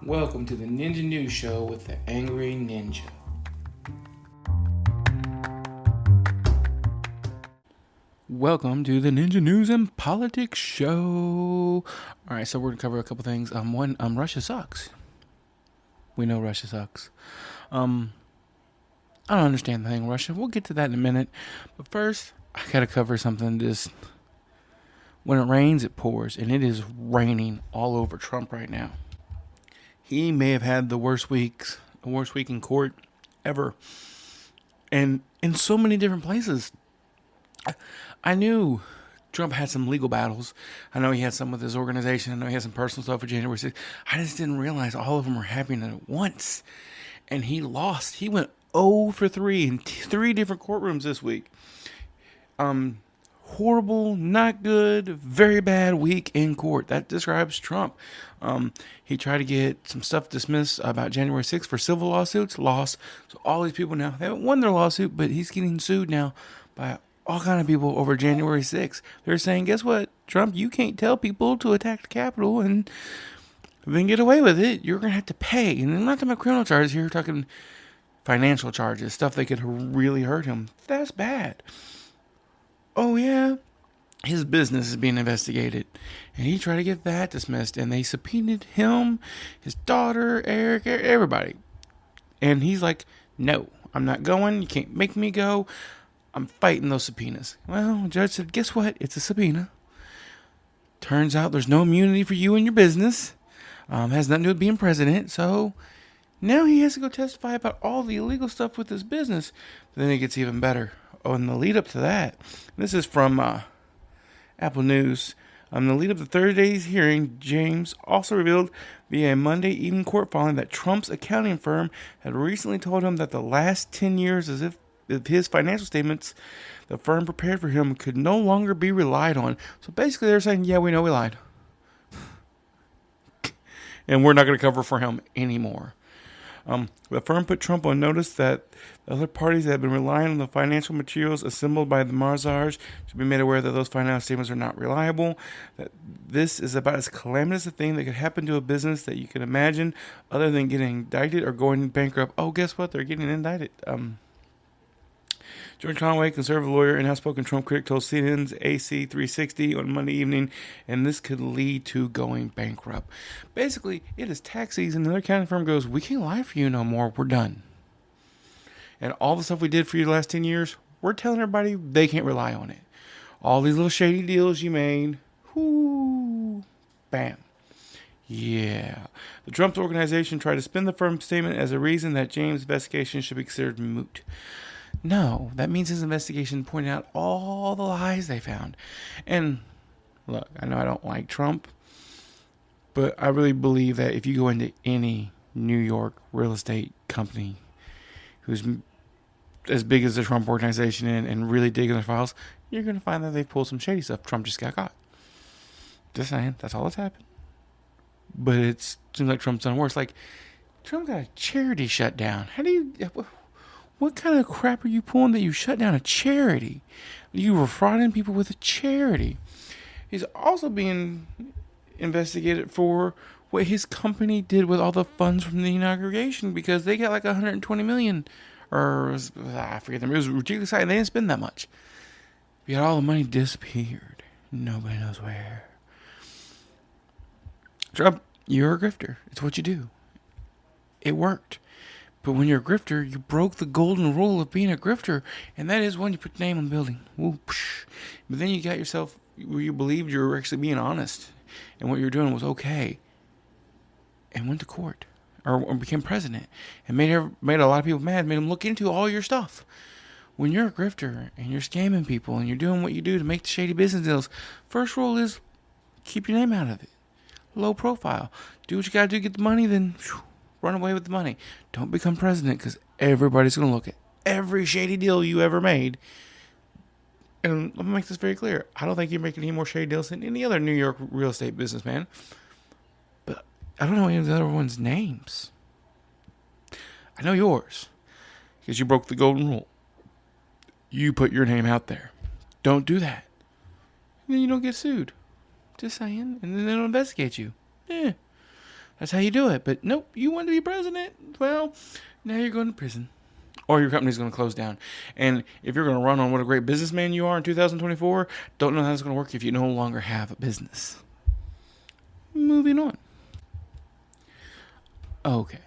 Welcome to the Ninja News Show with the Angry Ninja. Welcome to the Ninja News and Politics Show. Alright, so we're going to cover a couple things. One, Russia sucks. We know Russia sucks. I don't understand the thing Russia. We'll get to that in a minute. But first, I got to cover something. When it rains, it pours. And it is raining all over Trump right now. He may have had the worst week in court ever. And in so many different places. I knew Trump had some legal battles. I know he had some with his organization. I know he had some personal stuff for January 6th. I just didn't realize all of them were happening at once. And he lost. He went 0 for 3 in 3 different courtrooms this week. Horrible, not good, very bad week in court. That describes Trump. He tried to get some stuff dismissed about January 6th for civil lawsuits, lost. So all these people now, they haven't won their lawsuit, but he's getting sued now by all kind of people over January 6th. They're saying, guess what, Trump, you can't tell people to attack the Capitol and then get away with it. You're going to have to pay. And I'm not talking about criminal charges here. We're talking financial charges, stuff that could really hurt him. That's bad. Oh, yeah, his business is being investigated. And he tried to get that dismissed. And they subpoenaed him, his daughter, Eric, everybody. And he's like, no, I'm not going. You can't make me go. I'm fighting those subpoenas. Well, the judge said, guess what? It's a subpoena. Turns out there's no immunity for you and your business. Has nothing to do with being president. So now he has to go testify about all the illegal stuff with his business. But then it gets even better. Oh, and the lead up to that, this is from Apple News. The lead up to Thursday's hearing, James also revealed via a Monday evening court filing that Trump's accounting firm had recently told him that the last 10 years of his financial statements the firm prepared for him could no longer be relied on. So basically they're saying, yeah, we know we lied. And we're not going to cover for him anymore. The firm put Trump on notice that the other parties that have been relying on the financial materials assembled by the Mazars should be made aware that those financial statements are not reliable, that this is about as calamitous a thing that could happen to a business that you can imagine other than getting indicted or going bankrupt. Oh, guess what? They're getting indicted. George Conway, conservative lawyer and outspoken Trump critic, told CNN's AC 360 on Monday evening, and this could lead to going bankrupt. Basically, it is tax season. Another accounting firm goes, we can't lie for you no more. We're done. And all the stuff we did for you the last 10 years, we're telling everybody they can't rely on it. All these little shady deals you made, whoo, bam. Yeah. The Trump organization tried to spin the firm's statement as a reason that James' investigation should be considered moot. No, that means his investigation pointed out all the lies they found. And look, I know I don't like Trump, but I really believe that if you go into any New York real estate company who's as big as the Trump organization and really dig in their files, you're going to find that they've pulled some shady stuff. Trump just got caught. Just saying, that's all that's happened. But it seems like Trump's done worse. Like, Trump got a charity shut down. How do you... What kind of crap are you pulling that you shut down a charity? You were frauding people with a charity. He's also being investigated for what his company did with all the funds from the inauguration because they got like $120 million. Or, I forget them. It was ridiculous. They didn't spend that much. Yet all the money disappeared. Nobody knows where. Trump, you're a grifter. It's what you do. It worked. But when you're a grifter, you broke the golden rule of being a grifter, and that is when you put your name on the building. Whoosh. But then you got yourself where you believed you were actually being honest, and what you were doing was okay, and went to court, or became president, and made a lot of people mad, made them look into all your stuff. When you're a grifter, and you're scamming people, and you're doing what you do to make the shady business deals, first rule is keep your name out of it. Low profile. Do what you got to do to get the money, then... run away with the money. Don't become president because everybody's going to look at every shady deal you ever made. And let me make this very clear. I don't think you're making any more shady deals than any other New York real estate businessman. But I don't know any of the other ones' names. I know yours because you broke the golden rule. You put your name out there. Don't do that. And then you don't get sued. Just saying. And then they don't investigate you. That's how you do it. But nope, you want to be president? Well, now you're going to prison. Or your company's going to close down. And if you're going to run on what a great businessman you are in 2024, don't know how it's going to work if you no longer have a business. Moving on. Okay.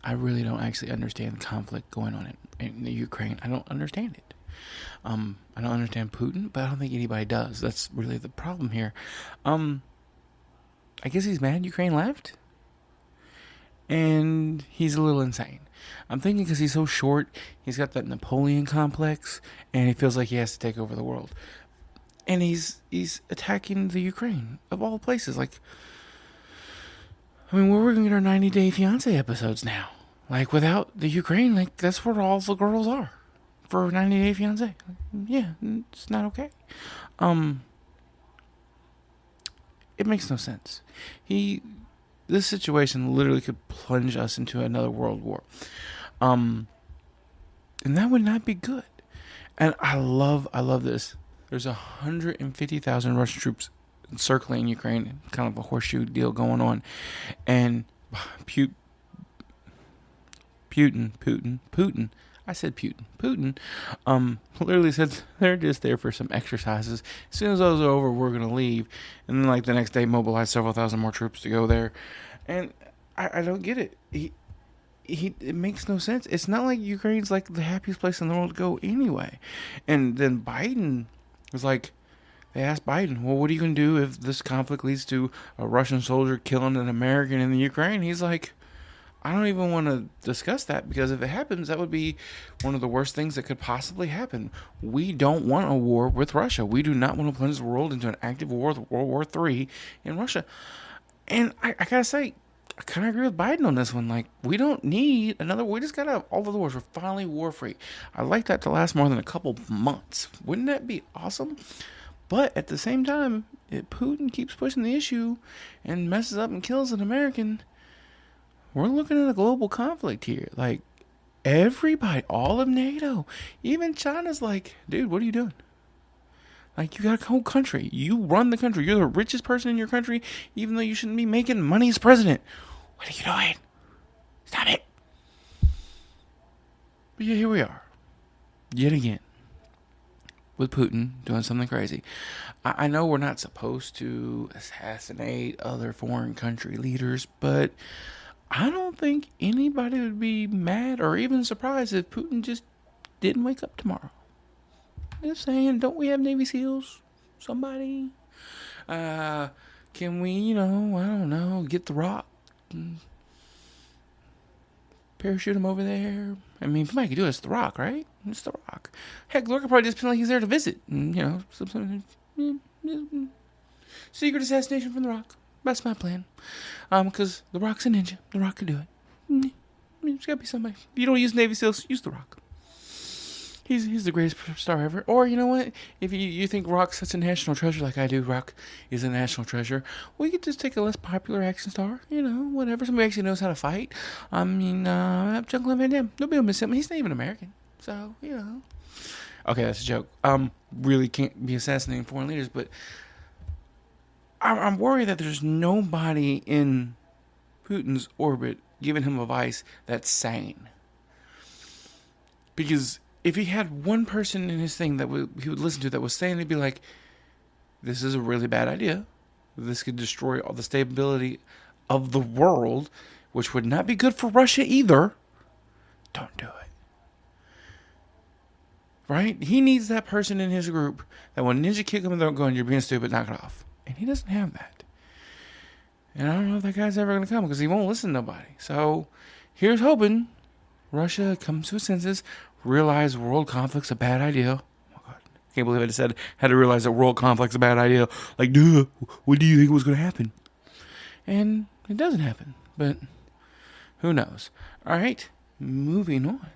I really don't actually understand the conflict going on in the Ukraine. I don't understand it. I don't understand Putin, but I don't think anybody does. That's really the problem here. I guess he's mad Ukraine left. And he's a little insane. I'm thinking because he's so short, he's got that Napoleon complex, and he feels like he has to take over the world. And he's attacking the Ukraine, of all places. Like, I mean, where are we going to get our 90-Day Fiancé episodes now? Like, without the Ukraine, like, that's where all the girls are for 90-Day Fiancé. Yeah, it's not okay. It makes no sense. This situation literally could plunge us into another world war. And that would not be good. And I love this. There's 150,000 Russian troops encircling Ukraine, kind of a horseshoe deal going on. And Putin, I said Putin, literally said they're just there for some exercises. As soon as those are over, we're going to leave. And then, like, the next day, mobilize several thousand more troops to go there. And I don't get it. It makes no sense. It's not like Ukraine's, like, the happiest place in the world to go anyway. And then Biden was like, they asked Biden, well, what are you going to do if this conflict leads to a Russian soldier killing an American in the Ukraine? He's like, I don't even want to discuss that, because if it happens, that would be one of the worst things that could possibly happen. We don't want a war with Russia. We do not want to plunge the world into an active war with World War III in Russia. And I gotta say, I kind of agree with Biden on this one. Like, we don't need another. We just gotta have all of the wars. We're finally war free. I'd like that to last more than a couple months. Wouldn't that be awesome? But at the same time, if Putin keeps pushing the issue and messes up and kills an American, we're looking at a global conflict here. Like, everybody, all of NATO, even China's like, dude, what are you doing? Like, you got a whole country. You run the country. You're the richest person in your country, even though you shouldn't be making money as president. What are you doing? Stop it. But yeah, here we are. Yet again. With Putin doing something crazy. I know we're not supposed to assassinate other foreign country leaders, but I don't think anybody would be mad or even surprised if Putin just didn't wake up tomorrow. Just saying, don't we have Navy SEALs? Somebody? Can we, I don't know, get the Rock? Parachute him over there? I mean, if somebody could do it, it's the Rock, right? It's the Rock. Heck, the Rock could probably just pretend like he's there to visit. Secret assassination from the Rock. That's my plan. Because the Rock's a ninja. The Rock could do it. There's gotta be somebody. If you don't use Navy SEALs, use the Rock. He's the greatest star ever. Or, you know what? If you think Rock's such a national treasure like I do, Rock is a national treasure, we could just take a less popular action star. Whatever. Somebody actually knows how to fight. I mean, Jean-Claude Van Damme. Nobody will miss him. He's not even American. So, Okay, that's a joke. Really can't be assassinating foreign leaders, but I'm worried that there's nobody in Putin's orbit giving him advice that's sane. Because if he had one person in his thing that he would listen to that was sane, he'd be like, this is a really bad idea. This could destroy all the stability of the world, which would not be good for Russia either. Don't do it. Right? He needs that person in his group that when ninja kick him in the going, you're being stupid, knock it off. And he doesn't have that. And I don't know if that guy's ever going to come because he won't listen to nobody. So here's hoping Russia comes to its senses, realize world conflict's a bad idea. Oh my God. I can't believe I just had to realize that world conflict's a bad idea. Like, duh, what do you think was going to happen? And it doesn't happen. But who knows? All right, moving on.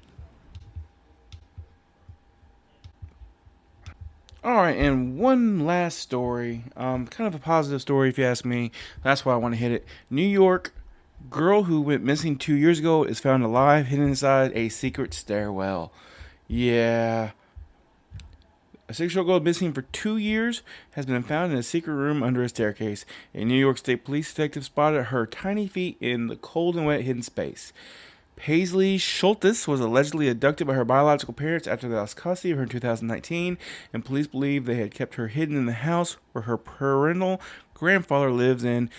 All right, and one last story, kind of a positive story if you ask me. That's why I want to hit it. New York, girl who went missing 2 years ago is found alive hidden inside a secret stairwell. Yeah. A 6-year-old girl missing for 2 years has been found in a secret room under a staircase. A New York State police detective spotted her tiny feet in the cold and wet hidden space. Paisley Schultes was allegedly abducted by her biological parents after they lost custody of her in 2019, and police believe they had kept her hidden in the house where her parental grandfather lives in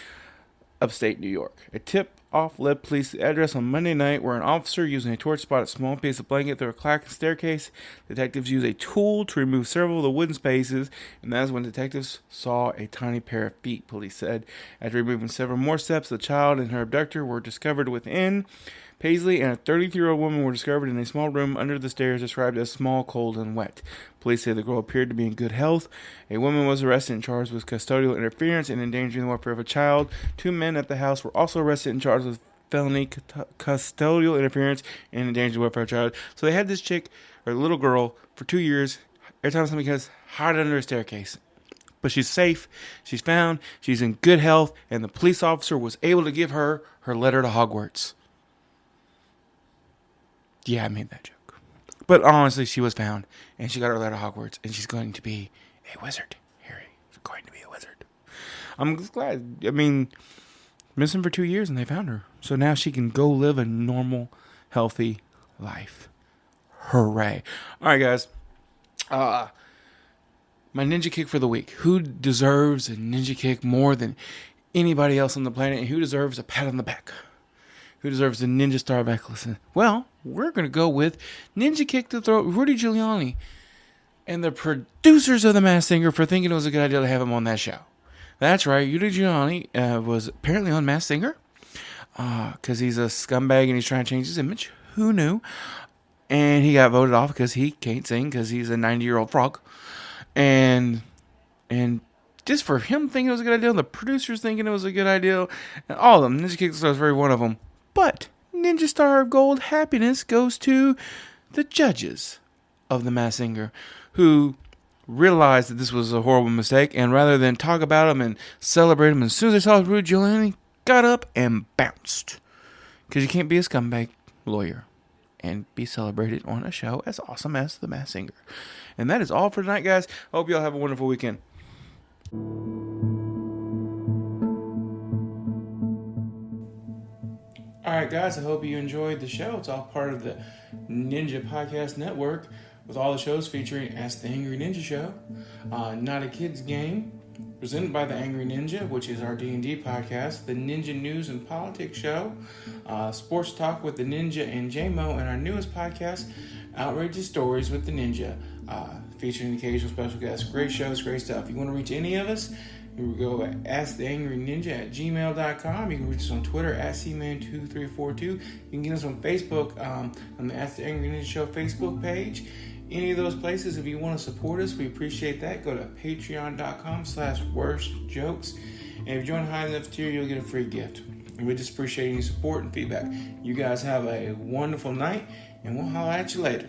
upstate New York. A tip-off led police to the address on Monday night, where an officer using a torch spotted a small piece of blanket through a crack in the staircase. Detectives used a tool to remove several of the wooden spaces, and that is when detectives saw a tiny pair of feet, police said. After removing several more steps, the child and her abductor were discovered within. Paisley and a 33-year-old woman were discovered in a small room under the stairs described as small, cold, and wet. Police say the girl appeared to be in good health. A woman was arrested and charged with custodial interference and endangering the welfare of a child. 2 men at the house were also arrested and charged with felony custodial interference and endangering the welfare of a child. So they had this chick, or little girl, for 2 years. Every time somebody gets hid under a staircase. But she's safe, she's found, she's in good health, and the police officer was able to give her her letter to Hogwarts. Yeah, I made that joke. But honestly, she was found, and she got her letter to Hogwarts, and she's going to be a wizard, Harry. She's going to be a wizard. I'm glad. I mean, missing for 2 years, and they found her. So now she can go live a normal, healthy life. Hooray. All right, guys. My ninja kick for the week. Who deserves a ninja kick more than anybody else on the planet, and who deserves a pat on the back? Who deserves the Ninja Star of Excellence? Well, we're going to go with Ninja Kick to throat Rudy Giuliani and the producers of The Masked Singer for thinking it was a good idea to have him on that show. That's right, Rudy Giuliani was apparently on Masked Singer because he's a scumbag and he's trying to change his image. Who knew? And he got voted off because he can't sing because he's a 90-year-old frog. And just for him thinking it was a good idea, and the producers thinking it was a good idea, and all of them, Ninja Kick was very one of them. But Ninja Star of Gold happiness goes to the judges of The Masked Singer, who realized that this was a horrible mistake, and rather than talk about him and celebrate him, as soon as they saw Rudy Giuliani, got up and bounced. Because you can't be a scumbag lawyer and be celebrated on a show as awesome as The Masked Singer. And that is all for tonight, guys. I hope you all have a wonderful weekend. Alright, guys, I hope you enjoyed the show. It's all part of the Ninja Podcast Network with all the shows featuring Ask the Angry Ninja Show, Not a Kid's Game, presented by the Angry Ninja, which is our D&D podcast, the Ninja News and Politics Show, Sports Talk with the Ninja and J-Mo, and our newest podcast, Outrageous Stories with the Ninja, featuring occasional special guests. Great shows, great stuff. If you want to reach any of us, you go at asktheangryninja@gmail.com. You can reach us on Twitter at cman2342. You can get us on Facebook on the Ask the Angry Ninja Show Facebook page. Any of those places, if you want to support us, we appreciate that. Go to patreon.com/worstjokes. And if you join high enough tier, you'll get a free gift. And we just appreciate any support and feedback. You guys have a wonderful night, and we'll holler at you later.